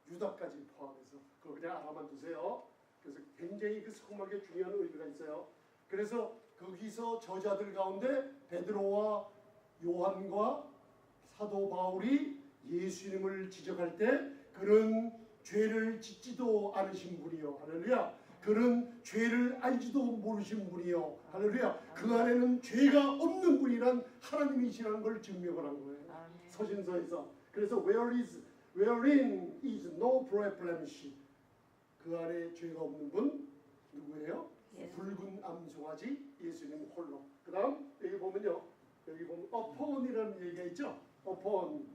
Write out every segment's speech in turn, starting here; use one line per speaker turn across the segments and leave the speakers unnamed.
유다까지 포함해서 그거 그냥 알아만 두세요. 그래서 굉장히 그 성막에 중요한 의미가 있어요. 그래서 거기서 저자들 가운데 베드로와 요한과 사도 바울이 예수님을 지적할 때 그는 죄를 짓지도 않으신 분이요 할렐루야. 그는 죄를 알지도 모르신 분이요 할렐루야. 그 안에는 죄가 없는 분이란 하나님이시라는 걸 증명을 한 거예요. 서신서에서. 그래서 wherein is no blemish. 그 안에 죄가 없는 분 누구예요? 붉은 암송아지 예수님 홀로. 그 다음 여기 보면요. 여기 보면 upon이라는 얘기가 있죠. upon.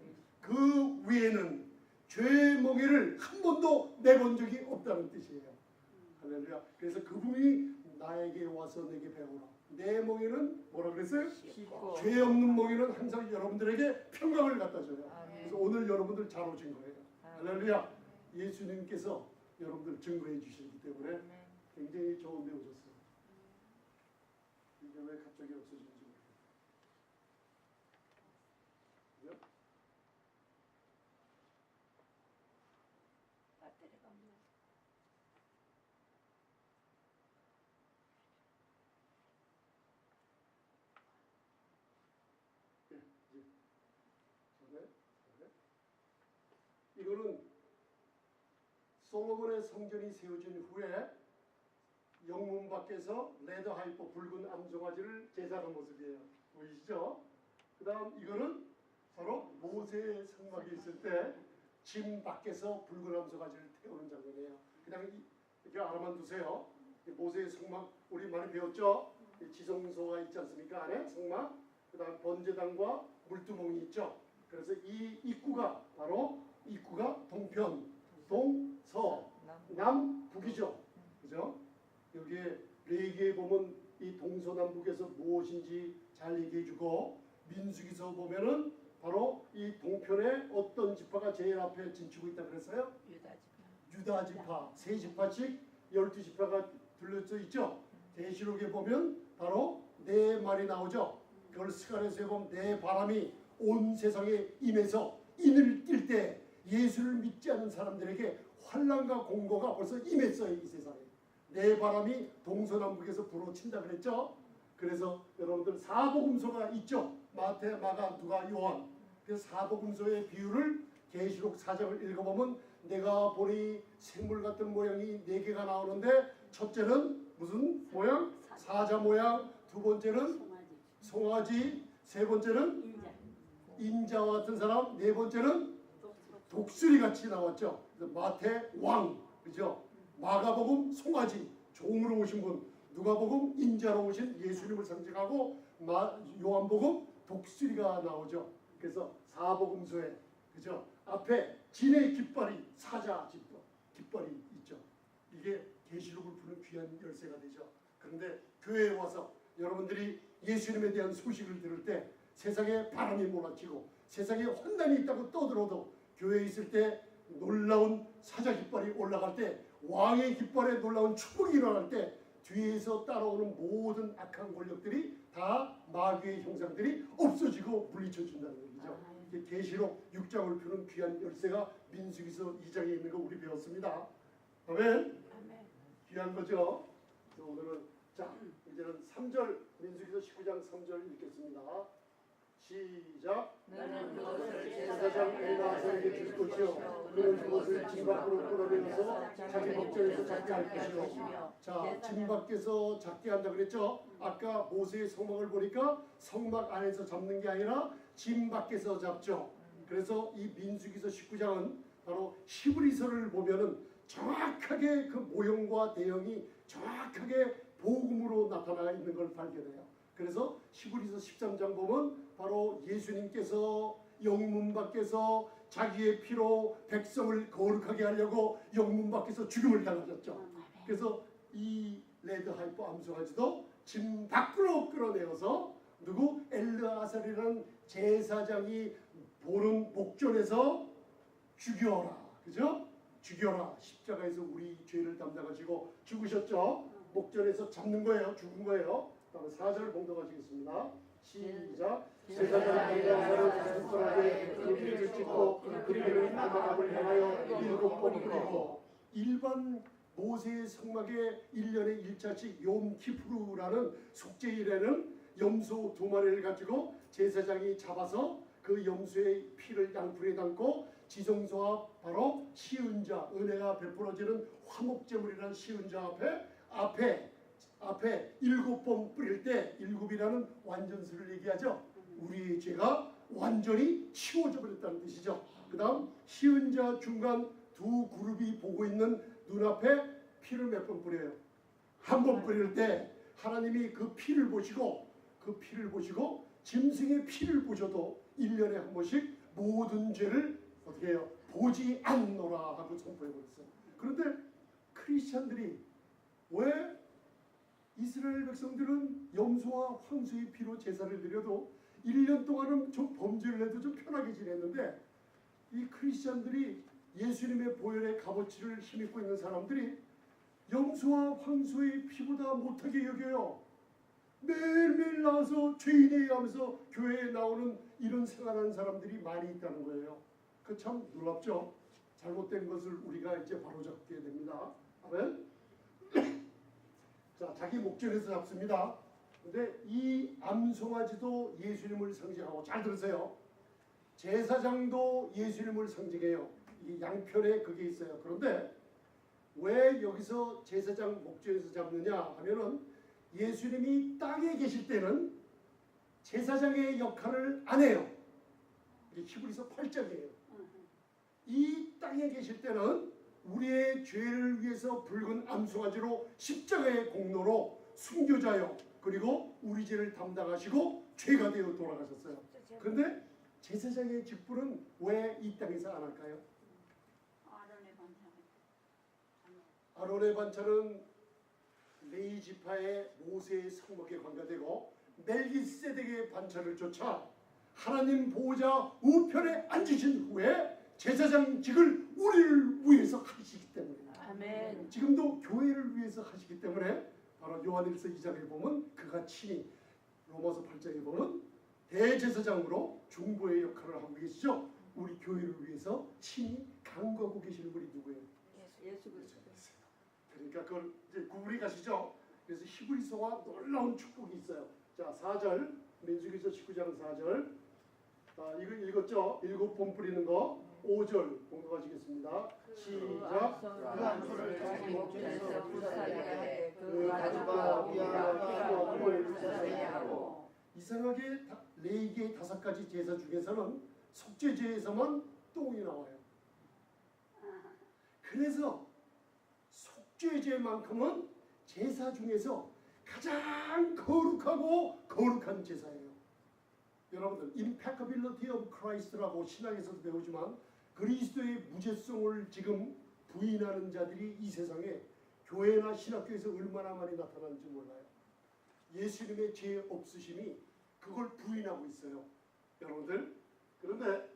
그 위에는 죄의 멍에를 한 번도 내본 적이 없다는 뜻이에요. 할렐루야. 그래서 그분이 나에게 와서 내게 배우라. 내 멍에는 뭐라 그랬어요? 죄 없는 멍에는 항상 여러분들에게 평강을 갖다 줘요. 그래서 오늘 여러분들 잘 오신 거예요. 할렐루야. 예수님께서 여러분들 증거해 주시기 때문에 굉장히 좋은 데 오셨어요. 이게 왜 갑자기 없어지는지 모르겠어요.
배터리가 없네.
이거는 솔로몬의 성전이 세워진 후에 영문 밖에서 레드 하이퍼 붉은 암송아지를 제사하는 모습이에요. 보이시죠? 그 다음 이거는 바로 모세의 성막에 있을 때 짐 밖에서 붉은 암송아지를 태우는 장면이에요. 그냥 이렇게 알아만 두세요. 모세의 성막 우리 많이 배웠죠? 지성소가 있지 않습니까? 안에 성막. 그 다음 번제단과 물두멍이 있죠. 그래서 이 입구가 바로 입구가 동편, 동서, 남북이죠. 그죠? 여기에 레위기에 보면 이 동서남북에서 무엇인지 잘 얘기해주고 민수기서 보면은 바로 이 동편에 어떤 지파가 제일 앞에 진치고 있다 그랬어요? 유다 지파. 세 지파씩 12지파가 둘러져 있죠. 계시록에 보면 바로 네 말이 나오죠. 그걸 스가랴서에 보면 네 바람이 온 세상에 임해서 인을 띌 때 예수를 믿지 않는 사람들에게 환난과 공고가 벌써 임했어요. 이 세상에. 네 바람이 동서남북에서 불어친다 그랬죠. 그래서 여러분들 사복음서가 있죠. 마태, 마가, 누가, 요한. 그래서 사복음서의 비유를 계시록 4장을 읽어보면 내가 보니 생물 같은 모양이 4개가 나오는데 첫째는 무슨 모양? 사자 모양. 두 번째는 송아지. 세 번째는 인자 같은 사람. 네 번째는 독수리 같이 나왔죠. 그래서 마태 왕, 그죠? 마가복음 송아지, 종으로 오신 분. 누가복음 인자로 오신 예수님을 상징하고 요한복음 독수리가 나오죠. 그래서 사복음서에 그죠? 앞에 진의 깃발이 사자 깃발이 있죠. 이게 계시록을 푸는 귀한 열쇠가 되죠. 그런데 교회에 와서 여러분들이 예수님에 대한 소식을 들을 때 세상에 바람이 몰아치고 세상에 환난이 있다고 떠들어도 교회에 있을 때 놀라운 사자 깃발이 올라갈 때 왕의 깃발에 놀라운 축복이 일어날 때 뒤에서 따라오는 모든 악한 권력들이 다 마귀의 형상들이 없어지고 물리쳐준다는 얘기죠. 계시록 6장을 펴는 귀한 열쇠가 민수기서 2장에 있는 거 우리 배웠습니다. 아멘. 귀한 거죠. 그래서 오늘은 자 이제는 3절 민수기서 19장 3절 읽겠습니다. 시작.
너는 그것을
제사장 엘리아사에게 줄 것이요 그는 그것을 진 밖으로 끌어내어서 자기 목전에서 작게 할 것이요. 자, 진 밖에서 작게 한다 그랬죠. 아까 모세의 성막을 보니까 성막 안에서 잡는 게 아니라 진 밖에서 잡죠. 그래서 이 민수기서 19장은 바로 히브리서를 보면은 정확하게 그 모형과 대형이 정확하게 복음으로 나타나 있는 걸 발견해요. 그래서 히브리서 13장 보면 바로 예수님께서 영문 밖에서 자기의 피로 백성을 거룩하게 하려고 영문 밖에서 죽음을 당하셨죠. 그래서 이 레드 하이퍼 암송아지도 진 밖으로 끌어내어서 누구? 엘르아살이라는 제사장이 보는 목전에서 죽여라. 그죠? 죽여라. 십자가에서 우리 죄를 담당하시고 죽으셨죠. 목전에서 잡는 거예요. 죽은 거예요. 다음 4절 봉독하시겠습니다. 시작. 제사장 엘리야사를 손가락에 그림을 찍고 그 그림을 나무를 향하여 7 뿌리고 일반 모세의 성막에 1년에 1차씩 욤키푸르라는 속죄일에는 염소 2마리를 가지고 제사장이 잡아서 그 염소의 피를 양풀에 담고 지성소와 바로 시은자 은혜가 베풀어지는 화목제물이라는 시은자 앞에 7번 뿌릴 때 7이라는 완전수를 얘기하죠. 우리의 죄가 완전히 치워져 버렸다는 뜻이죠. 그 다음 시은자 중간 두 그룹이 보고 있는 눈앞에 피를 몇 번 뿌려요? 한 번 뿌릴 때 하나님이 그 피를 보시고 짐승의 피를 보셔도 1년에 한 번씩 모든 죄를 어떻게 해요? 보지 않노라 하고 선포해 버렸어요. 그런데 크리스찬들이 왜 이스라엘 백성들은 염소와 황소의 피로 제사를 드려도 1년 동안은 좀 범죄를 해도 좀 편하게 지냈는데 이 크리스찬들이 예수님의 보혈의 값어치를 힘입고 있는 사람들이 염소와 황소의 피보다 못하게 여겨요. 매일매일 나와서 죄인이에요 하면서 교회에 나오는 이런 생활하는 사람들이 많이 있다는 거예요. 그 참 놀랍죠. 잘못된 것을 우리가 이제 바로잡게 됩니다. 아멘. 자, 자기 목전에서 잡습니다. 근데 이 암송아지도 예수님을 상징하고, 잘 들으세요. 제사장도 예수님을 상징해요. 이 양편에 그게 있어요. 그런데 왜 여기서 제사장 목전에서 잡느냐 하면은 예수님이 땅에 계실 때는 제사장의 역할을 안 해요. 이게 히브리서 8장이에요. 이 땅에 계실 때는 우리의 죄를 위해서 붉은 암송아지로 십자가의 공로로 순교자요 그리고 우리 죄를 담당하시고 죄가 되어 돌아가셨어요. 그런데 제사장의 직분은 왜 이 땅에서 안 할까요? 아론의 반찬은 레위 지파의 모세의 성목에 관계되고 멜기세덱의 반찬을 쫓아 하나님 보호자 우편에 앉으신 후에 제사장직을 우리를 위해서 하시기 때문에
아멘.
지금도 교회를 위해서 하시기 때문에 바로 요한일서 2장에 보면 그가 친히 로마서 8장에 보면 대제사장으로 중보의 역할을 하고 계시죠. 우리 교회를 위해서 친히 간구하고 계시는 분이 누구예요?
예수 그리스도.
그러니까 그걸 이제 구분이 가시죠. 그래서 히브리서와 놀라운 축복이 있어요. 자, 4절 민수기서 19장 4절. 이거 읽었죠? 7번 뿌리는 거. 5절 공부하시겠습니다. 시작.
그 암소를 자기 목전에서 불사하게 하되 그 가죽과 우리가 피가 물 불사하게 하고.
이상하게 레위기의 5가지 제사 중에서는 속죄제에서만 똥이 나와요. 그래서 속죄제만큼은 제사 중에서 가장 거룩하고 거룩한 제사예요. 여러분들 impeccability of Christ라고 신학에서도 배우지만 그리스도의 무죄성을 지금 부인하는 자들이 이 세상에 교회나 신학교에서 얼마나 많이 나타나는지 몰라요. 예수님의 죄 없으심이 그걸 부인하고 있어요. 여러분들. 그런데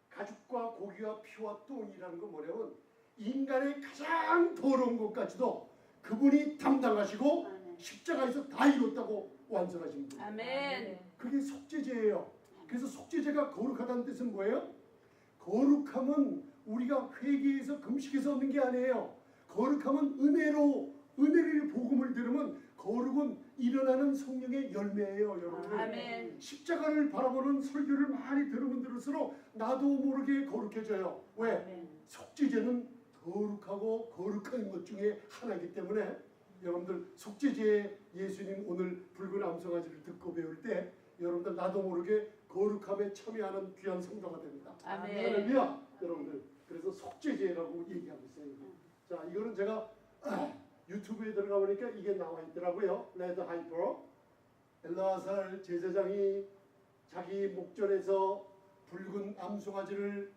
가죽과 고기와 피와 똥이라는 건 뭐냐면 인간의 가장 더러운 것까지도 그분이 담당하시고 십자가에서 다 이뤘다고 완성하신 분이에요.
아멘.
그게 속죄제예요. 그래서 속죄제가 거룩하다는 뜻은 뭐예요? 거룩함은 우리가 회개해서 금식해서 얻는 게 아니에요. 거룩함은 은혜를 복음을 들으면 거룩은 일어나는 성령의 열매예요, 여러분.
아멘.
십자가를 바라보는 설교를 많이 들으면 들을수록 나도 모르게 거룩해져요. 왜?
아멘.
속죄제는 거룩하고 거룩한 것 중에 하나이기 때문에 여러분들 속죄제에 예수님 오늘 붉은 암송아지를 듣고 배울 때 여러분들 나도 모르게 거룩함에 참여하는 귀한 성도가 됩니다.
아멘.
할렐루야. 여러분들 그래서 속죄제라고 얘기하고 있어요. 자, 이거는 제가 유튜브에 들어가 보니까 이게 나와 있더라고요. 레드 하이퍼 엘라살 제사장이 자기 목전에서 붉은 암송아지를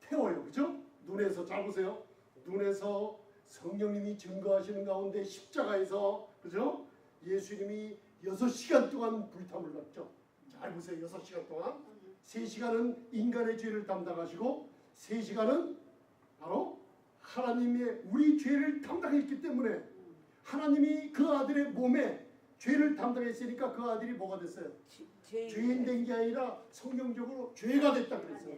태워요. 그죠? 눈에서 잘 보세요. 눈에서 성령님이 증거하시는 가운데 십자가에서 그죠? 예수님이 6시간 동안 불탐을 받죠. 잘 보세요. 6시간 동안 3시간은 인간의 죄를 담당하시고 3시간은 바로 하나님의 우리 죄를 담당했기 때문에 하나님이 그 아들의 몸에 죄를 담당했으니까 그 아들이 뭐가 됐어요? 죄인 된 게 아니라 성경적으로 죄가 됐다 그랬어요.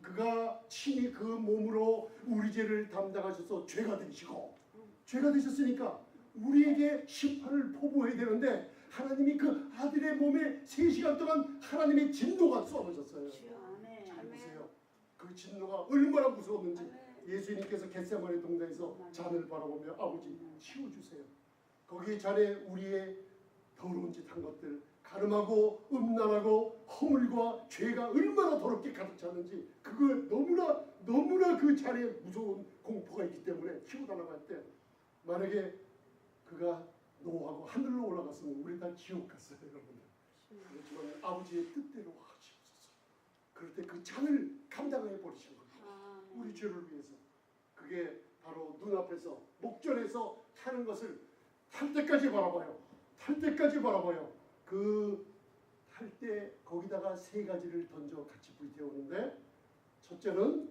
그가 친히 그 몸으로 우리 죄를 담당하셔서 죄가 되셨으니까 우리에게 심판을 포부해야 되는데 하나님이 그 아들의 몸에 3시간 동안 하나님의 진노가 쏘아오셨어요. 잘 보세요. 그 진노가 얼마나 무서웠는지. 예수님께서 겟세마네 동산에서 잔을 바라보며 아버지 치워주세요. 거기에 잔에 우리의 더러운 짓 한 것들, 가늠하고 음란하고 허물과 죄가 얼마나 더럽게 가득 찼는지 그걸 너무나 그 잔에 무서운 공포가 있기 때문에 치워달라고 할 때 만약에 그가 노하고 하늘로 올라갔으면 우리 다 지옥 갔어요, 여러분들. 그렇지만 아버지의 뜻대로 하시옵소서. 그럴 때 그 잔을 감당해 버리신 거예요. 우리 죄를 위해서. 그게 바로 눈앞에서 목전에서 타는 것을 탈 때까지 바라봐요. 탈 때까지 바라봐요. 그 탈 때 거기다가 3가지를 던져 같이 불태우는데 첫째는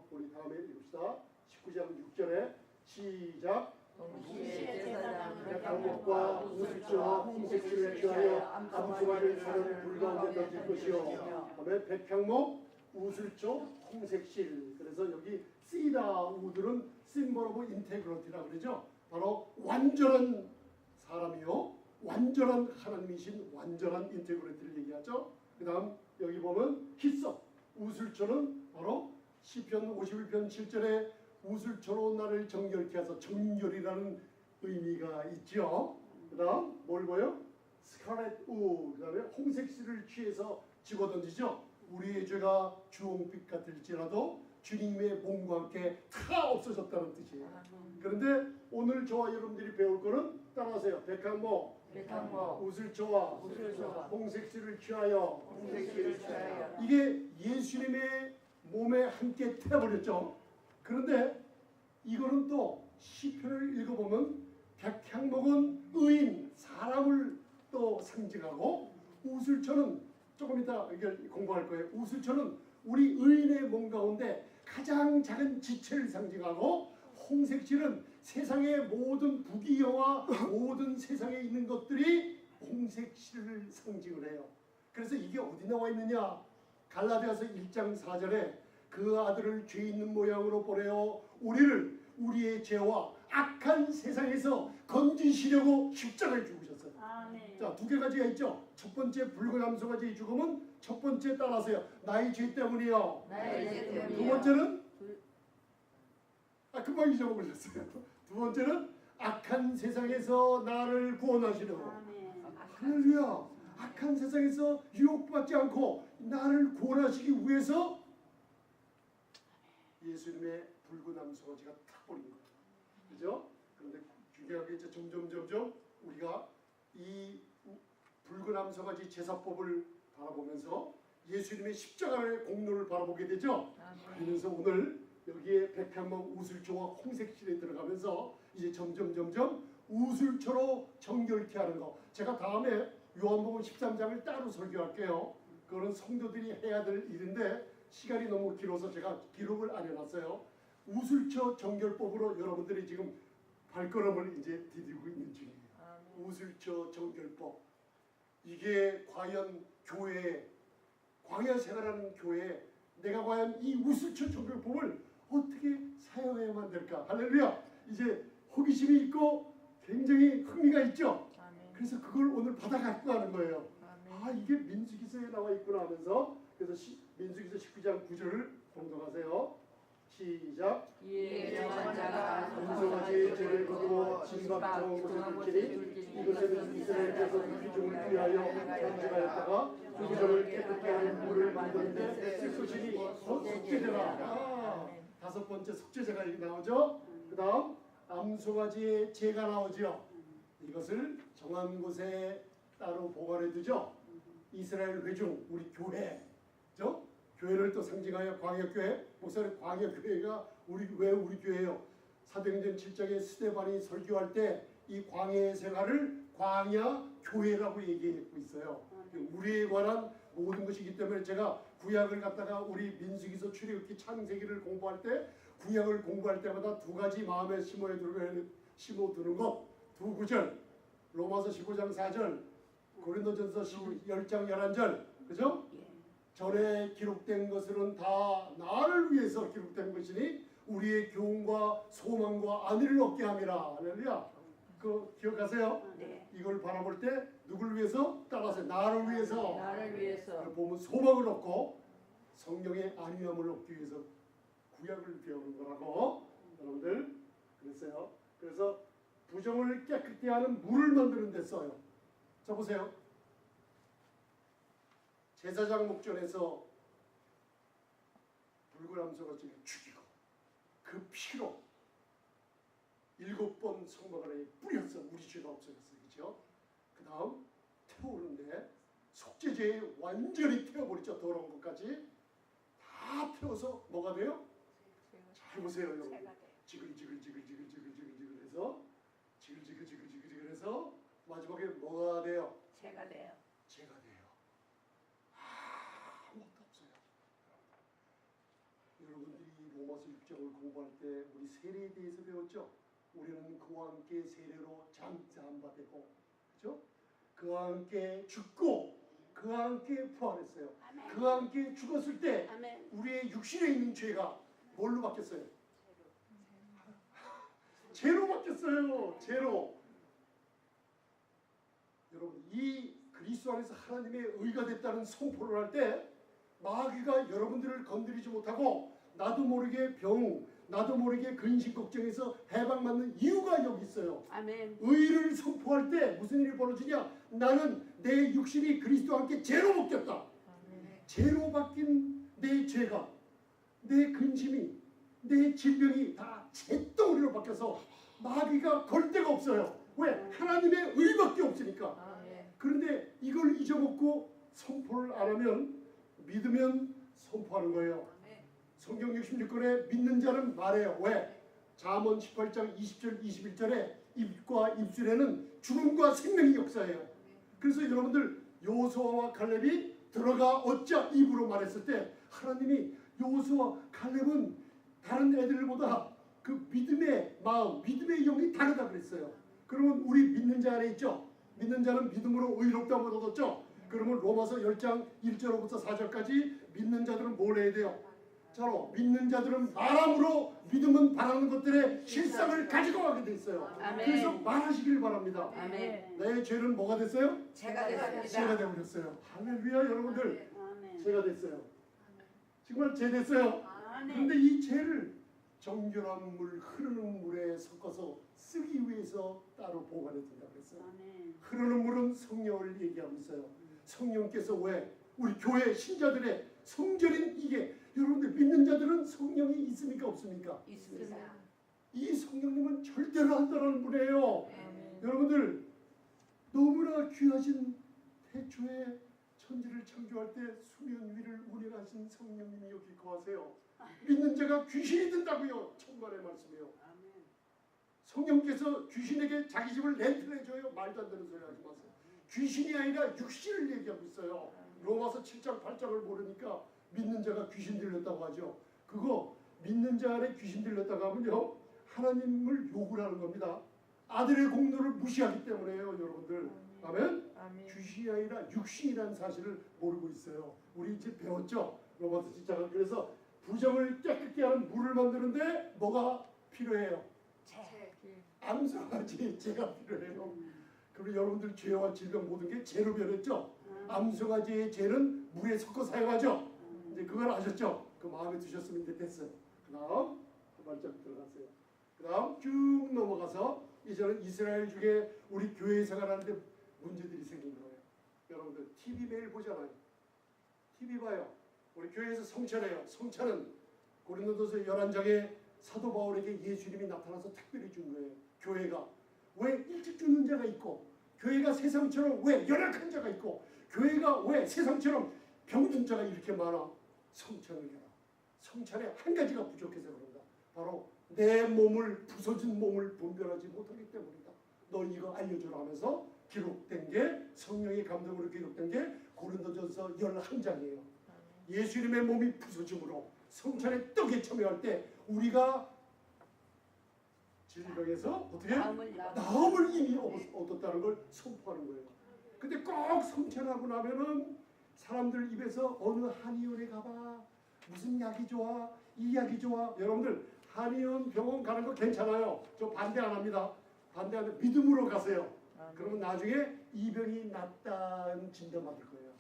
우리 다음에 읽읍시다. 19장 6절에 시작.
동시에 제사장은
백향목과 우슬초와 홍색실을 취하여 암송아지를 사는 불 가운데 던질 것이요. 그다음에 백향목, 우슬초, 홍색실. 그래서 여기 시다 우들은 심벌 오브 인테그리티라고 그러죠. 바로 완전한 사람이요, 완전한 하나님이신 완전한 인테그리티를 얘기하죠. 그 다음 여기 보면 히썹, 우슬초는 바로 시편 51편 7절에 우슬초로 나를 정결케 하소. 정결이라는 의미가 있죠. 그 다음 뭘 보여? 스카렛 우, 그 다음에 홍색실을 취해서 집어던지죠. 우리의 죄가 주홍빛 같을지라도 주님의 몸과 함께 다 없어졌다는 뜻이에요. 그런데 오늘 저와 여러분들이 배울 거는 따라하세요. 백향목, 우슬초와 홍색실을 취하여. 이게 예수님의 몸에 함께 태워버렸죠. 그런데 이거는 또 시편을 읽어보면 백향목은 의인, 사람을 또 상징하고, 우슬초는 조금 이따 공부할 거예요. 우슬초는 우리 의인의 몸 가운데 가장 작은 지체를 상징하고, 홍색실은 세상의 모든 부귀영화, 모든 세상에 있는 것들이 홍색실을 상징을 해요. 그래서 이게 어디 나와 있느냐? 갈라디아서 1장 4절에 그 아들을 죄 있는 모양으로 보내어 우리를 우리의 죄와 악한 세상에서 건지시려고 십자가에 죽으셨어요. 자, 2가지가 있죠. 첫 번째 붉은 암소가지의 죽음은 첫 번째 따라하세요. 나의 죄 때문이요. 두 번째는 금방 잊어버렸어요. 두 번째는 악한 세상에서 나를 구원하시려고. 할렐루야. 악한 세상에서 유혹받지 않고 나를 구원하시기 위해서 예수님의 붉은 암소가지가 타버린 거예요. 그죠? 그런데 중요하게 이제 점점 우리가 이 붉은 암소가지 제사법을 바라보면서 예수님의 십자가의 공로를 바라보게 되죠. 그러면서 오늘 여기에 백향목, 우슬초와 홍색실에 들어가면서 이제 점점 우슬초로 정결케 하는 거. 제가 다음에 요한복음 13장을 따로 설교할게요. 그거는 성도들이 해야 될 일인데 시간이 너무 길어서 제가 기록을 안 해놨어요. 우슬초 정결법으로 여러분들이 지금 발걸음을 이제 디디고 있는 중이에요. 우슬초 정결법. 이게 과연 교회, 광야 생활하는 교회에 내가 과연 이 우슬초 정결법을 어떻게 사용해야만 될까? 할렐루야. 이제 호기심이 있고 굉장히 흥미가 있죠. 그래서 그걸 오늘 받아 갖고 가는 거예요. 아, 이게 민수기서에 나와 있구나 하면서. 그래서 민수기서 19장 9절을 공동하세요. 시작. 암소가지의 죄를 거두어 진박 정한 곳에 둘지니 이것은 이스라엘께서 피조물 위하여 정죄하였다가 피조를 깨끗게 하는 물을 만드는데 쓸 것이니 속죄제라. 5번째 속죄제가 나오죠. 그 다음 암소가지의 죄가 나오죠. 이것을 정한 곳에 따로 보관해 두죠. 이스라엘 회중, 우리 교회죠. 교회를 또 상징하여 광야교회. 목사님, 광야교회가 왜 우리 교회예요? 사도행전 7장에 스데반이 설교할 때 이 광야의 생활을 광야교회라고 얘기하고 있어요. 우리에 관한 모든 것이기 때문에 제가 구약을 갖다가 우리 민수기서 출애굽기 창세기를 공부할 때 구약을 공부할 때마다 2가지 마음에 심어두는 것. 2구절, 로마서 15장 4절, 고린도전서 10장 11절, 그죠? 전에 기록된 것은 다 나를 위해서 기록된 것이니 우리의 교훈과 소망과 안위를 얻게 함이라. 할렐루야. 그 기억하세요?
네.
이걸 바라볼 때 누굴 위해서? 따라서 나를 위해서.
나를 위해서.
보면 소망을 얻고 성령의 안위함을 얻기 위해서 구약을 배우는 거라고 여러분들 그랬어요. 그래서 부정을 깨끗게 하는 물을 만드는 데 써요. 자 보세요. 제사장 목전에서 붉은 암소가지를 죽이고 그 피로 7번 성막을 뿌렸어. 우리 죄가 없어졌어요. 그렇죠? 그 다음 태우는데 속죄제에 완전히 태워버리죠. 더러운 것까지 다 태워서 뭐가 돼요? 잘 보세요 여러분. 지글지글지글지글지글지글 해서 지글지글지글지글 해서 마지막에 뭐가 돼요?
제가 돼요.
죄가 돼요. 아무것도 없어요. 여러분들이 로마서 6장을 공부할 때 우리 세례에 대해서 배웠죠? 우리는 그와 함께 세례로 잠잠바 되고 그렇죠? 그와 함께 죽고 그와 함께 부활했어요.
아멘.
그와 함께 죽었을 때
아멘.
우리의 육신에 있는 죄가 뭘로 바뀌었어요? 죄로 바뀌었어요. 죄로. 여러분 이 그리스도 안에서 하나님의 의가 됐다는 선포를 할 때 마귀가 여러분들을 건드리지 못하고 나도 모르게 병, 나도 모르게 근심 걱정해서 해방받는 이유가 여기 있어요.
아멘.
의를 선포할 때 무슨 일이 벌어지냐? 나는 내 육신이 그리스도와 함께 죄로 바뀌었다. 죄로 바뀐 내 죄가, 내 근심이, 내 질병이 다 잿덩어리로 바뀌어서 마귀가 걸 데가 없어요. 왜? 하나님의 의밖에 없으니까. 그런데 이걸 잊어먹고 선포를 안 하면 믿으면 선포하는 거예요. 성경 66권에 믿는 자는 말해요. 왜? 잠언 18장 20절 21절에 입과 입술에는 죽음과 생명이 역사해요. 그래서 여러분들 여호수아와 갈렙이 들어가 얻자 입으로 말했을 때 하나님이 여호수아 갈렙은 다른 애들보다 그 믿음의 마음, 믿음의 영이 다르다 그랬어요. 그러면 우리 믿는 자 안에 있죠. 믿는 자는 믿음으로 의롭다고 얻었죠. 그러면 로마서 10장 1절부터 4절까지 믿는 자들은 뭘 해야 돼요? 자로 믿는 자들은 말함으로 믿음은 바라는 것들의 실상을 가지고 가게 돼 있어요.
아멘.
그래서 말하시길 바랍니다.
아멘.
내 죄는 뭐가 됐어요?
제가 됐습니다.
죄가 되어버렸어요. 할렐루야 여러분들.
아멘.
죄가 됐어요. 정말 죄 됐어요.
아멘.
그런데 이 죄를 정결한 물, 흐르는 물에 섞어서 쓰기 위해서 따로 보관해 둔다고 했어요.
아멘.
흐르는 물은 성령을 얘기하고 있어요. 성령께서 왜 우리 교회 신자들의 성결인 이게 여러분들 믿는 자들은 성령이 있습니까 없습니까?
있습니다.
이 성령님은 절대로 한다는 분이에요. 여러분들 너무나 귀하신 태초에 천지를 창조할 때 수면 위를 운행하신 성령님이 여기 거하세요. 믿는 자가 귀신이 된다고요. 천만의 말씀이요. 성령께서 귀신에게 자기 집을 렌트를 해줘요. 말도 안 되는 소리 하지 마세요. 귀신이 아니라 육신을 얘기하고 있어요. 로마서 7장 8장을 모르니까 믿는 자가 귀신 들렸다고 하죠. 그거 믿는 자 안에 귀신 들렸다고 하면요 하나님을 욕을 하는 겁니다. 아들의 공로를 무시하기 때문에요. 여러분들 아멘? 귀신이 아니라 육신이라는 사실을 모르고 있어요. 우리 이제 배웠죠. 로마서 7장은. 그래서 부정을 깨끗게 하는 물을 만드는데 뭐가 필요해요? 암송아지 죄가 필요해요. 그리고 여러분들 죄와 질병 모든 게 죄로 변했죠. 암송아지의 죄는 물에 섞어 사용하죠. 이제 그걸 아셨죠? 그 마음에 드셨으면 이제 됐어요. 그 다음 한 발짝 들어갔어요. 그 다음 쭉 넘어가서 이제는 이스라엘 중에 우리 교회 생활하는데 문제들이 생긴 거예요. 여러분들 TV 매일 보잖아요. TV 봐요. 우리 교회에서 성찬해요. 성찬은 고린도전서 11장에 사도 바울에게 예수님이 나타나서 특별히 준 거예요. 교회가 왜 일찍 죽는 자가 있고, 교회가 세상처럼 왜 연약한 자가 있고, 교회가 왜 세상처럼 병든 자가 이렇게 많아. 성찬을 해라. 성찬에 한 가지가 부족해서 그런다. 바로 내 몸을, 부서진 몸을 분별하지 못하기 때문이다. 너 이거 알려주라 하면서 기록된 게, 성령의 감동으로 기록된 게 고린도전서 11장이에요. 예수님의 몸이 부서짐으로 성찬의 떡에 참여할 때 우리가 질병에서 어떻게 나음을 이미 얻었다는 걸 선포하는 거예요. 근데 꼭 성찬하고 나면은 사람들 입에서 어느 한의원에 가봐, 무슨 약이 좋아, 이 약이 좋아. 여러분들 한의원 병원 가는 거 괜찮아요. 저 반대 안 합니다. 반대하는데 믿음으로 가세요. 그러면 나중에 이 병이 낫다는 진단 받을 거예요.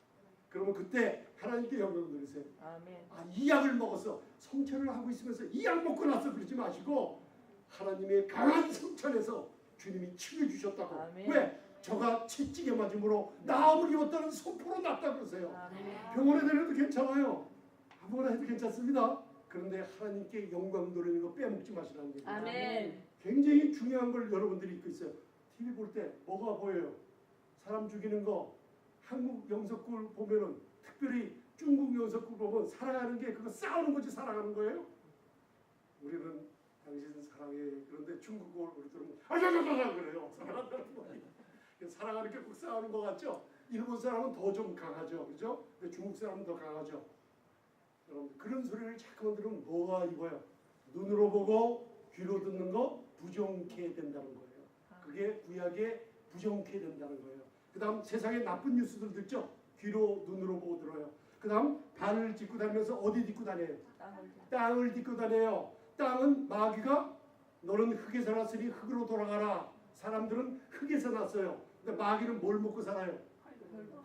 그러면 그때 하나님께 영광 드리세요.
아멘.
아, 이 약을 먹었어. 성천을 하고 있으면서 이 약 먹고 나서 그러지 마시고 하나님의 강한 성천에서 주님이 치유 주셨다고.
아멘.
왜? 저가 채찍에 맞음으로 나음을 입었다는 선포로 낫다 그러세요.
아멘.
병원에 다녀도 괜찮아요. 아무거나 해도 괜찮습니다. 그런데 하나님께 영광 돌리는 거 빼먹지 마시라는 얘기예요.
아멘.
굉장히 중요한 걸 여러분들이 잊고 있어요. TV 볼 때 뭐가 보여요? 사람 죽이는 거. 한국 영석굴 보면은 특별히 중국 영석굴 보면 사랑하는 게 그거 싸우는 거지 사랑하는 거예요? 우리는 당신 사랑해. 그런데 중국어 우리 들으면 아자자자자 그래요. 사랑한다는 말이. 사랑하는 게 꼭 싸우는 것 같죠? 일본 사람은 더 좀 강하죠, 그죠? 근데 중국 사람은 더 강하죠. 여러분 그런 소리를 자꾸만 들으면 뭐가 이거예요? 눈으로 보고 귀로 듣는 거 부정케 된다는 거예요. 그게 구약에 부정케 된다는 거예요. 그 다음 세상에 나쁜 뉴스들 듣죠? 귀로 눈으로 보고 들어요. 그 다음 발을 딛고 다니면서 어디 딛고 다녀요? 땅을 딛고 다녀요. 땅은 마귀가 너는 흙에서 났으니 흙으로 돌아가라. 사람들은 흙에서 났어요. 근데 마귀는 뭘 먹고 살아요?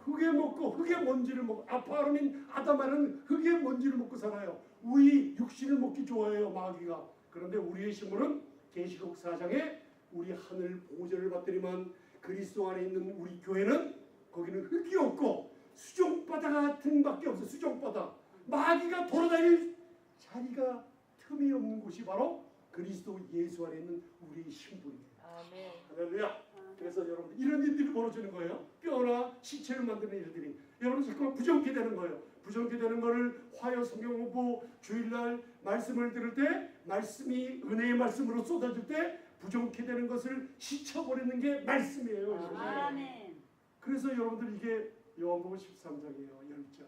흙에 먹고 흙의 먼지를 먹고 아파하는 아담아는 흙의 먼지를 먹고 살아요. 우리 육신을 먹기 좋아해요 마귀가. 그런데 우리의 식물은 계시록 4장에 우리 하늘 보호자를 받더니만 그리스도 안에 있는 우리 교회는 거기는 흙이 없고 수정바다 같은 밖에 없어요. 수정바다. 마귀가 돌아다닐 자리가 틈이 없는 곳이 바로 그리스도 예수 안에 있는 우리의 신분이에요.
아멘.
할렐루야. 그래서 여러분 이런 일들이 벌어지는 거예요. 뼈나 시체를 만드는 일들이. 여러분 자꾸만 부정케 되는 거예요. 부정케 되는 거를 화요 성경 공부 주일날 말씀을 들을 때 말씀이 은혜의 말씀으로 쏟아질 때 부정케 되는 것을 시쳐버리는 게 말씀이에요.
아멘.
그래서 여러분들 이게 요한복음 13장이에요. 10절.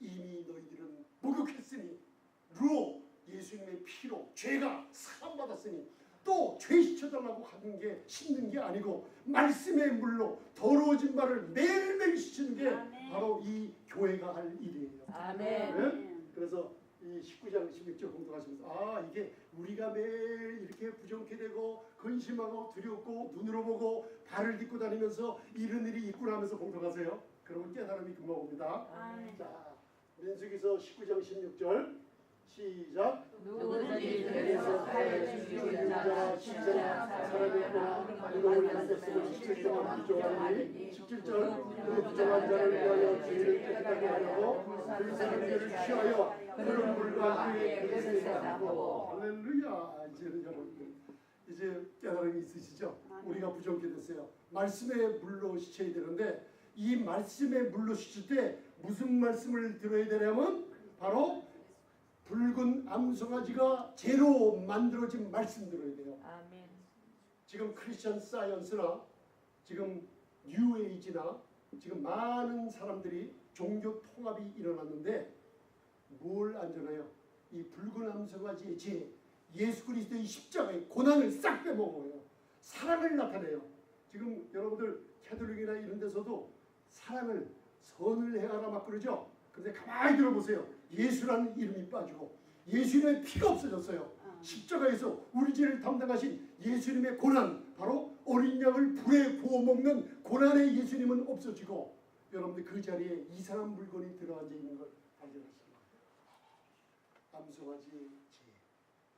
이미 너희들은 목욕했으니 로 예수님의 피로 죄가 사함받았으니 또 죄 씻어달라고 하는 게 씻는 게 아니고 말씀의 물로 더러워진 발을 매일매일 씻는 게
아멘.
바로 이 교회가 할 일이에요.
아멘.
네? 그래서 이 19장 16절 공독하시면서 아 이게 우리가 매일 이렇게 부정케 되고 근심하고 두렵고 눈으로 보고 발을 딛고 다니면서 이런 일이 있구나 하면서 공독하세요. 그러면 깨달음이 금방 옵니다.
아멘.
자 민수기서 19장 16절 시작.
누구든지 그에서 칼을 죽이는 자나 시체나
사람의 거나 운동을 만들었으면 17절 동안 부정하니 17절 그 부정한 자를 위하여 죄를 깨끗하게 하려고 그 사람들을 취하여 그런 물과 그의 그릇을 삼고. 할렐루야. 이제는 여러분들 이제 깨달음이 있으시죠? 우리가 부정케 됐어요. 말씀의 물로 씻어야 되는데 이 말씀의 물로 씻을 때 무슨 말씀을 들어야 되냐면 바로 붉은 암송아지가 재로 만들어진 말씀 들어야 돼요.
아멘.
지금 크리스천 사이언스나 지금 뉴에이지나 지금 많은 사람들이 종교 통합이 일어났는데 뭘 안전해요? 이 붉은 암송아지의 재, 예수 그리스도의 십자가의 고난을 싹 빼먹어요. 사랑을 나타내요. 지금 여러분들 캐톨릭이나 이런 데서도 사랑을 선을 행하라 막 그러죠. 근데 가만히 들어보세요. 예수라는 이름이 빠지고 예수님의 피가 없어졌어요. 십자가에서 우리 죄를 담당하신 예수님의 고난, 바로 어린 양을 불에 구워 먹는 고난의 예수님은 없어지고 여러분들 그 자리에 이상한 물건이 들어앉아 있는 걸 발견하시는 거예요. 암송아지의 재,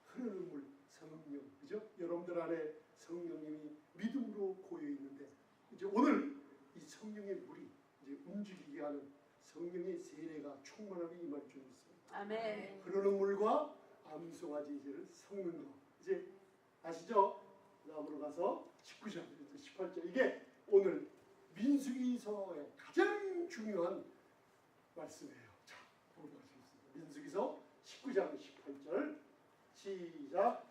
흐르는 물, 성령, 그죠? 여러분들 안에 성령님이 믿음으로 고여 있는데 이제 오늘 이 성령의 물이 이제 움직이게 하는 성령의 세례가 충만하게 임할 줄 믿습니다.
아멘.
흐르는 물과 암송아지를 섞는 거 이제 아시죠? 다음으로 가서 19절, 18절 이게 오늘 민수기서의 가장 중요한 말씀이에요. 자, 공부하시겠습니다. 민수기서 19장 18절 시작.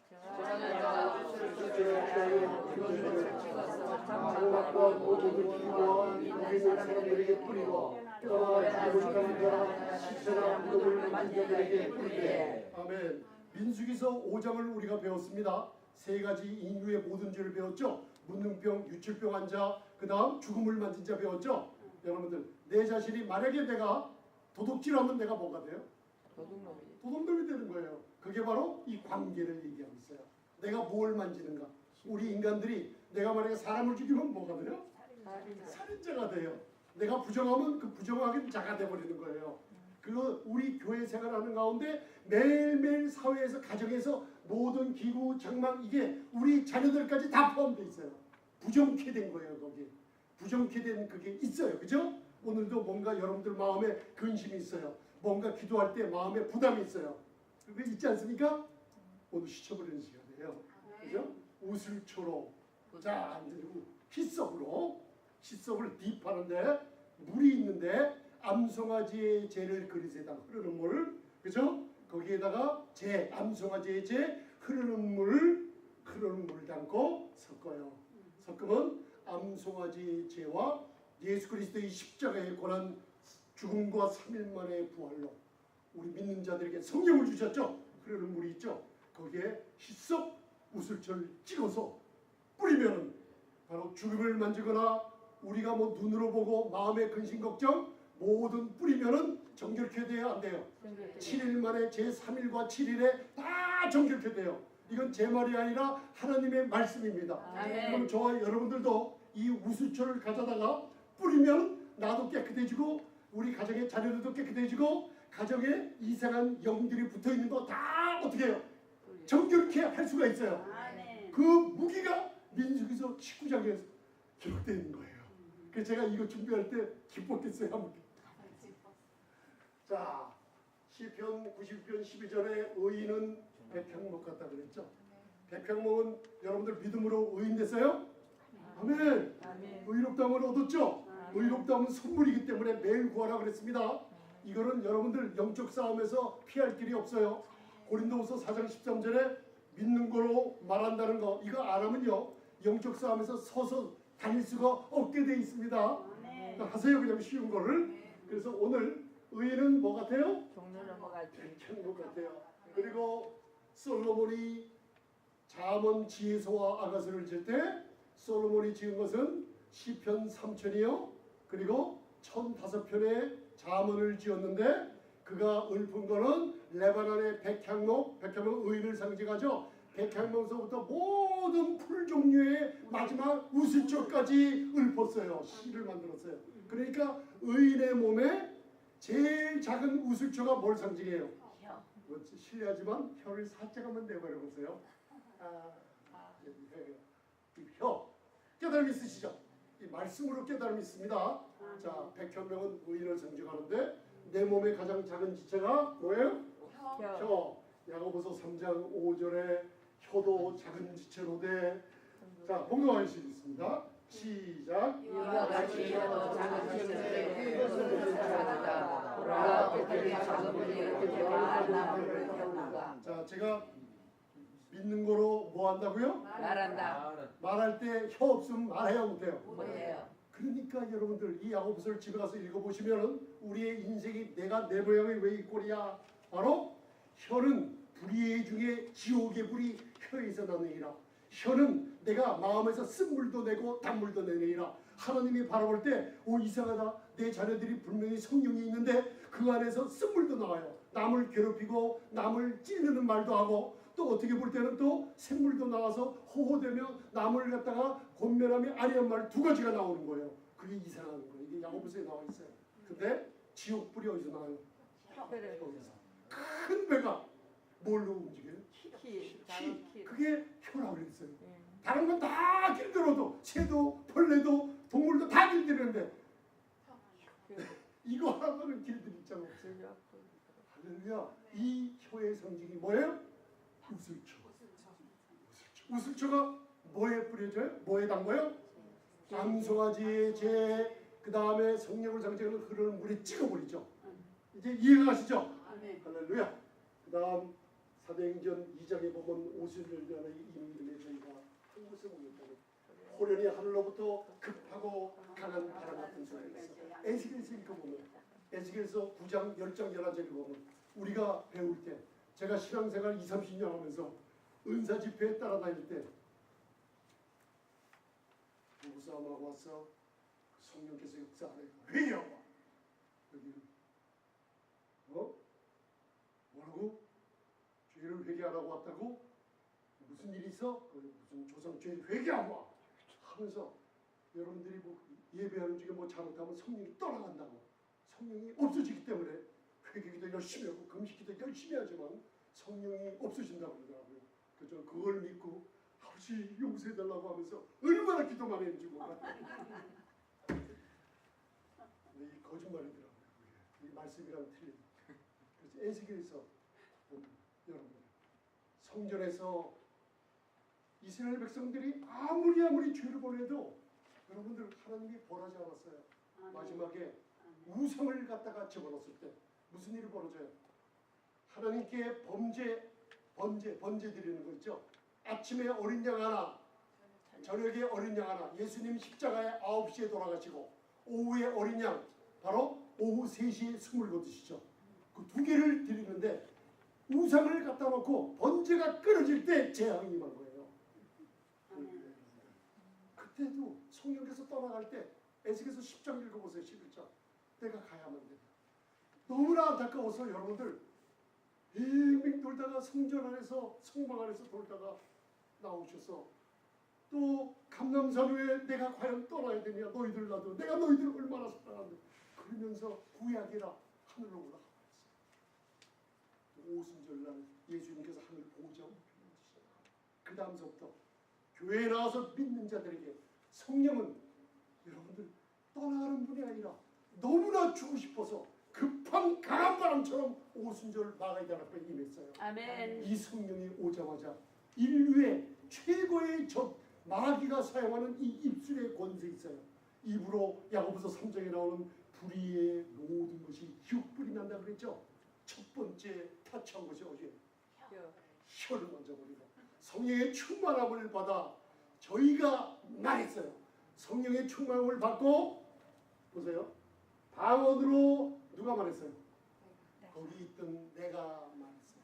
마음과 모든 기와 믿는 사람들에게 뿌리고 떠나지 못하는 자라 시체나 무덤을 만진 자들에게 뿌리되. 아멘. 민수기서 5장을 우리가 배웠습니다. 세 가지 인류의 모든 죄를 배웠죠. 문둥병, 유출병 환자, 그 다음 죽음을 만진 자 배웠죠. 여러분들 내 자신이 만약에 내가 도둑질하면 내가 뭐가 돼요? 도둑놈이 되는 거예요. 그게 바로 이 관계를 얘기하고 있어요. 내가 뭘 만지는가? 우리 인간들이 내가 만약에 사람을 죽이면 뭐가 돼요? 살인자가 돼요. 내가 부정하면 그 부정하긴 자가 돼버리는 거예요. 그 우리 교회 생활하는 가운데 매일매일 사회에서 가정에서 모든 기구 장막 이게 우리 자녀들까지 다 포함되어 있어요. 부정케 된 거예요. 거기 부정케 된 그게 있어요. 그죠? 오늘도 뭔가 여러분들 마음에 근심이 있어요. 뭔가 기도할 때 마음에 부담이 있어요. 그게 있지 않습니까? 오늘 씻어버리는 시간이에요. 그죠? 우슬초로 자 그리고 희석을 딥하는데 물이 있는데 암송아지의 재를 그릇에다 흐르는 물, 그죠? 거기에다가 암송아지의 재 흐르는 물 담고 섞어요. 섞으면 암송아지의 재와 예수 그리스도의 십자가에 관한 죽음과 3일 만의 부활로 우리 믿는 자들에게 성령을 주셨죠. 흐르는 물이 있죠. 거기에 희석 우슬초를 찍어서 뿌리면 바로 죽음을 만지거나 우리가 뭐 눈으로 보고 마음의 근심 걱정 모든 뿌리면은 정결케 돼야 안 돼요. 7일 만에 제 3일과 7일에 다 정결케 돼요. 이건 제 말이 아니라 하나님의 말씀입니다. 그럼 저와 여러분들도 이 우수초를 가져다가 뿌리면 나도 깨끗해지고 우리 가정의 자녀들도 깨끗해지고 가정에 이상한 영들이 붙어있는 거 다 어떻게 해요? 정결케 할 수가 있어요. 그 무기가 민수기서 19장에서 기록되어 있는 거예요. 그래서 제가 이거 준비할 때 기뻤겠어요. 자, 시편 90편 12절에 의인은 백향목 같다 그랬죠. 백향목은 여러분들 믿음으로 의인 됐어요? 아멘. 의롭다함을 얻었죠. 의롭다함은 선물이기 때문에 매일 구하라 그랬습니다. 이거는 여러분들 영적 싸움에서 피할 길이 없어요. 고린도후서 4장 13절에 믿는 거로 말한다는 거 이거 안 하면요 영적 싸움에서 서서 다닐 수가 없게 돼 있습니다. 하세요 그냥 쉬운 거를. 그래서 오늘 의인은 뭐 같아요? 백향목 같아요. 그리고 솔로몬이 잠언 지혜서와 아가서를 지을 때 솔로몬이 지은 것은 시편 3편이요 그리고 1005편의 잠언을 지었는데 그가 읊은 거는 레바논의 백향목 의인을 상징하죠. 백향목서부터 모든 풀 종류의 마지막 우슬초까지 읊었어요. 시를 만들었어요. 그러니까 의인의 몸에 제일 작은 우슬초가 뭘 상징해요? 실례하지만 혀를 살짝 한번 내버려 보세요. 이 혀 깨달음 있으시죠? 이 말씀으로 깨달음 있습니다. 자, 백향목은 의인을 상징하는데 내 몸의 가장 작은 지체가 뭐예요? 혀. 야고보서 3장 5절에 혀도 작은 지체로 돼. 자, 봉독할 수 있습니다. 시작.
이와 같이 혀도 작은 지체로 이것을 잘한다. 보라 그들이 작은 물이 어떻게 많은 물을 태우는가.
자, 제가 믿는 거로 뭐 한다고요?
말한다.
말할 때 혀 없으면 말해야 못해요.
뭐예요?
그러니까 여러분들 이 야고보서를 집에 가서 읽어보시면은 우리의 인생이 내가 내 모양이 왜 이 꼴이야? 바로 혀는 불의의 중에 지옥의 불이 혀에서 나느니라. 혀는 내가 마음에서 쓴물도 내고 단물도 내느니라. 하나님이 바라볼 때 이상하다. 내 자녀들이 분명히 성령이 있는데 그 안에서 쓴물도 나와요. 남을 괴롭히고 남을 찌르는 말도 하고 또 어떻게 볼 때는 또 샘물도 나와서 호호되며 남을 갖다가 권면함이 아니한 말 두 가지가 나오는 거예요. 그게 이상한 거예요. 이게 야고보서에 나와 있어요. 근데 지옥불이 어디서 나와요? 여기서. 큰 배가 뭘로 움직여요? 그게 혀라고 그랬어요. 다른 건 다 길들어도 새도 벌레도 동물도 다 길들이는데 이거 하나만은 길들일 자가 없어요. 할렐루야. 이 혀의 상징이 뭐예요? 우슬초. 우슬초가 뭐에 뿌려져요? 뭐에 담궈요? 암송아지의 재, 그 다음에 성령을 상징하는 흐르는 물에 찍어버리죠. 이제 이해가 가시죠? 할렐루야. 그 다음 사도행전 2장에 보면 오순절간의 이민들에 저희가 한 곳에 모였다고 호련히 하늘로부터 급하고 강한 바람 같은 소리가 있어. 에스겔서 읽어보면 에스겔서 9장 10장 11절 읽어보면 우리가 배울 때 제가 신앙생활 20-30년 하면서 은사 집회에 따라다닐 때 부부싸움하고 왔어. 성령께서 역사 안 해요. 회개하고 여기는 뭐라고? 죄를 회개하라고 왔다고? 무슨 일이 있어? 무슨 조상죄 회개하고 와 하면서 여러분들이 뭐 예배하는 중에 뭐 잘못하면 성령이 떠나간다고. 성령이 없어지기 때문에 회개기도 열심히 하고 금식기도 열심히 하지만 성령이 없어진다고 그러더라고요. 그래서 저는 그걸 믿고 아버지 용서해달라고 하면서 얼마나 기도 많이 했는지 몰라요. 근데 이 거짓말이더라고요. 이 말씀이랑 틀린. 그래서 에스겔에서 여러분들 성전에서 이스라엘 백성들이 아무리 죄를 벌여도 여러분들 하나님이 벌하지 않았어요. 마지막에 우상을 갖다가 집어넣었을 때 무슨 일이 벌어져요? 하나님께 번제 드리는 거 있죠. 아침에 어린 양 하나, 저녁에 어린 양 하나. 예수님 십자가에 9시에 돌아가시고 오후에 어린 양, 바로 오후 3시에 숨을 거두시죠. 그 두 개를 드리는데 우상을 갖다 놓고 번제가 끊어질 때 재앙이 임한 거예요. 그때도 성령께서 떠나갈 때 에스겔서 10장 읽어보세요. 11장. 내가 가야만 된다. 너무나 안타까워서 여러분들 빙빙 돌다가 성전 안에서 성막 안에서 돌다가 나오셔서 또 감람산 위에 내가 과연 떠나야 되냐. 너희들 나도 내가 너희들 얼마나 사랑하는데 그러면서 구약이라 하늘로 올라가 버렸어요. 오순절날 예수님께서 하늘 보좌 그 다음서부터 교회에 나와서 믿는 자들에게 성령은 여러분들 떠나가는 분이 아니라 너무나 주고 싶어서 급한 강한 바람처럼 오순절 마가이다 앞에 임했어요.
아멘.
이 성령이 오자마자 인류의 최고의 적 마귀가 사용하는 이 입술에 권세 있어요. 입으로 야고보서 3장에 나오는 불의의 모든 것이 흉불이 난다 그랬죠. 첫 번째 타치한 것이 어제 혀를 만져버리고 성령의 충만함을 받아 저희가 말했어요. 성령의 충만함을 받고 보세요. 방언으로 누가 말했어요? 거기 있던 내가 말했어요.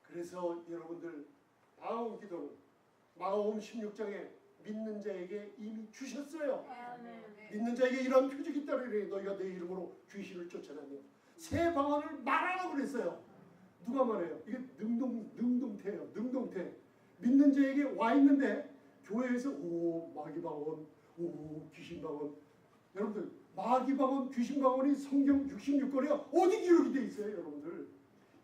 그래서 여러분들 방언 기도는 마가복음 16장에 믿는 자에게 이미 주셨어요. 믿는 자에게 이런 표적이 있다르니 너희가 내 이름으로 귀신을 쫓아다녀. 새 방언을 말하라고 그랬어요. 누가 말해요? 이게 능동태예요. 능동태. 믿는 자에게 와 있는데 교회에서 오 마귀 방언, 오 귀신 방언. 여러분들 마귀 방언, 귀신 방언이 성경 66권에 어디 기록이 돼 있어요, 여러분들?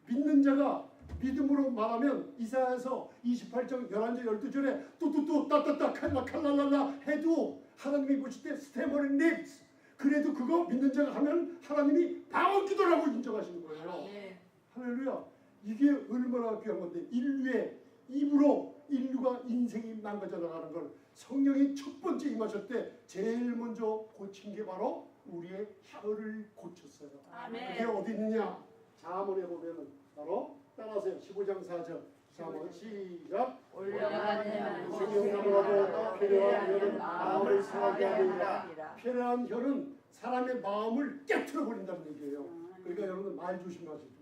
믿는 자가 믿음으로 말하면 이사야서 28장 11절 12절에 뚜뚜뚜 따따따 칼라칼라랄라 해도 하나님이 보실 때 스테머린 립스 그래도 그거 믿는 자가 하면 하나님이 방언 기도라고 인정하시는 거예요.
네.
할렐루야. 이게 얼마나 귀한 건데 인류의 입으로 인류가 인생이 망가져 나가는 걸 성령이 첫 번째 임하실 때 제일 먼저 고친 게 바로 우리의 혀를 고쳤어요.
아멘.
그게 어디 있느냐? 잠언에 보면은 바로 따라하세요. 15장 4절. 잠언 시작.
올려가는
성령나무라도 필요한 혀는 마음을 상하게 하느니라. 필요한 혀는 사람의 마음을 깨트려 버린다는 얘기예요. 그러니까 여러분 말 조심하시고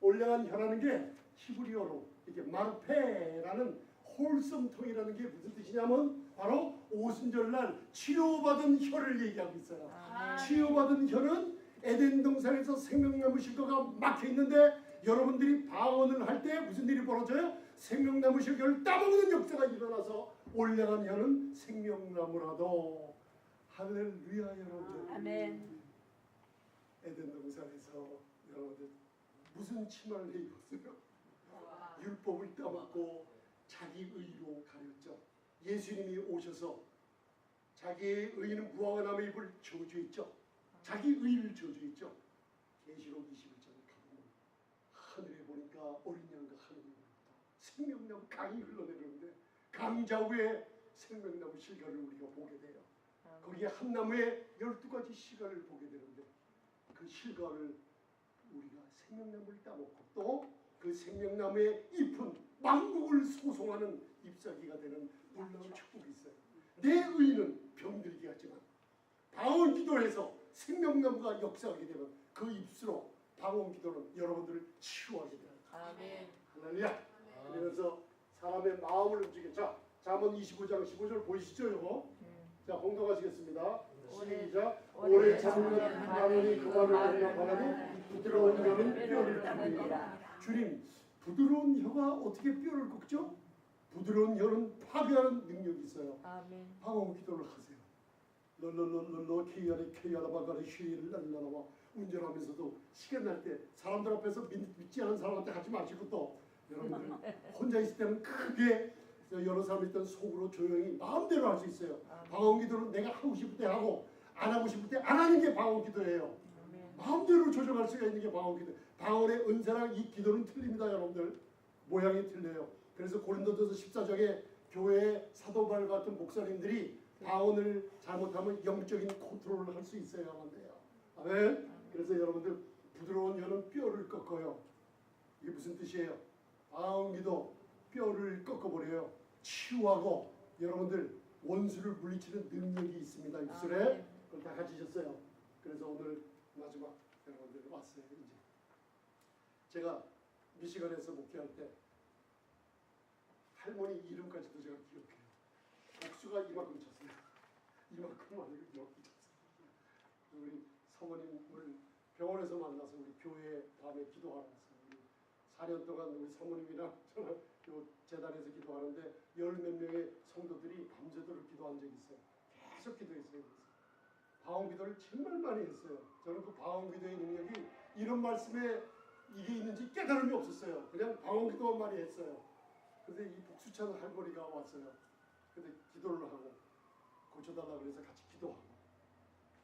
올려간 혀라는 게 히브리어로 이렇게 마르페라는 홀성통이라는 게 무슨 뜻이냐면 바로 오순절날 치료받은 혀를 얘기하고 있어요. 치유받은 혀는 에덴 동산에서 생명나무 실과가 막혀 있는데 여러분들이 방언을 할 때 무슨 일이 벌어져요? 생명나무 실과를 따먹는 역사가 일어나서 올라간 혀는 생명나무라도. 할렐루야 여러분들.
아멘.
에덴 동산에서 여러분들 무슨 치마를 입었어요? 율법을 따먹고 자기 의로 가렸죠. 예수님이 오셔서 자기의 의는 무화과 나무 잎을 저주했죠. 자기 의를 저주했죠. 계시록 21장에 가보면 하늘에 보니까 어린 양과 하늘로부터 생명나무 강이 흘러내리는데 강자우에 생명나무 실과를 우리가 보게 돼요. 거기에 한 나무에 12가지 실과를 보게 되는데 그 실과를 우리가 생명나무를 따먹고 또 그 생명나무의 잎은 만국을 소송하는 잎사귀가 되는 놀라운 축복이 있어요. 내 의는 병들게 하지만 방언 기도해서 생명나무가 역사하게 되면 그 입수로 방언 기도는 여러분들을 치유하게 돼요.
아멘.
할렐루야. 그러면서 사람의 마음을 움직여. 자, 잠언 25장 15절 보이시죠? 이거? 자, 공동하시겠습니다. 시작. 오래 참으면 바람이 그만을 하나 바람이 부드러운 혀는 뼈를 굽니다. 주님, 부드러운 혀가 어떻게 뼈를 꺾죠? 부드러운 혀는 파괴하는 능력이 있어요.
아멘.
방언 기도를 하세요. 럴럴럴럴러 케이아리 케이아라바가리 쉐이를 날라나와 운전하면서도 시간 날 때 사람들 앞에서 믿지 않은 사람한테 하지 마시고 또 여러분들 혼자 있을 때는 크게 여러 사람 있던 속으로 조용히 마음대로 할 수 있어요. 방언 기도는 내가 하고 싶을 때 하고 안 하고 싶을 때 안 하는 게 방언 기도예요. 마음대로 조정할 수가 있는 게 방언 기도. 방언의 은사랑 이 기도는 틀립니다, 여러분들. 모양이 틀려요. 그래서 고린도전서 14장에 교회의 사도바울 같은 목사님들이 방언을 잘못하면 영적인 컨트롤을 할 수 있어야만 돼요. 아멘. 그래서 여러분들 부드러운 혀는 뼈를 꺾어요. 이게 무슨 뜻이에요? 방언 기도 뼈를 꺾어버려요. 치유하고 여러분들 원수를 물리치는 능력이 있습니다. 입술에. 그걸 다 가지셨어요. 그래서 오늘 마지막 여러분들 왔어요. 이제 제가 미시간에서 목회할 때 할머니 이름까지도 제가 기억해요. 복수가 이만큼 쳤어요. 이만큼 아니고 이만큼 쳤어요. 우리 사모님을 병원에서 만나서 우리 교회 밤에 기도하러 왔어요. 4년 동안 우리 사모님이랑 저는 요 재단에서 기도하는데 10몇 명의 성도들이 밤새도록 기도한 적이 있어요. 계속 기도했어요. 방언 기도를 정말 많이 했어요. 저는 그 방언 기도의 능력이 이런 말씀에 이게 있는지 깨달음이 없었어요. 그냥 방언 기도만 많이 했어요. 근데 이 복수찬 할머니가 왔어요. 근데 기도를 하고 고쳐달라고 그래서 같이 기도하고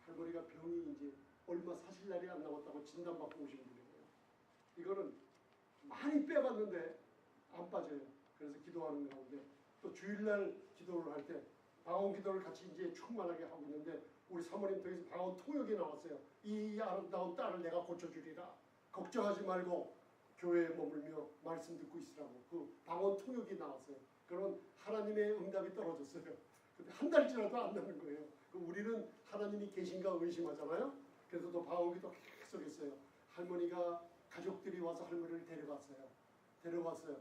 할머니가 병이 이제 얼마 사실 날이 안 남았다고 진단받고 오신 분이에요. 이거는 많이 빼봤는데 안 빠져요. 그래서 기도하는 가운데 또 주일날 기도를 할 때 방언 기도를 같이 이제 충만하게 하고 있는데 우리 사모님 통해서 방언 통역이 나왔어요. 이 아름다운 딸을 내가 고쳐주리라. 걱정하지 말고 교회에 머물며 말씀 듣고 있으라고 그 방언 통역이 나왔어요. 그러면 하나님의 응답이 떨어졌어요. 근데 한 달지나도 안 나는 거예요. 우리는 하나님이 계신가 의심하잖아요. 그래서 또 방언 기도 계속 했어요. 할머니가 가족들이 와서 할머니를 데려갔어요.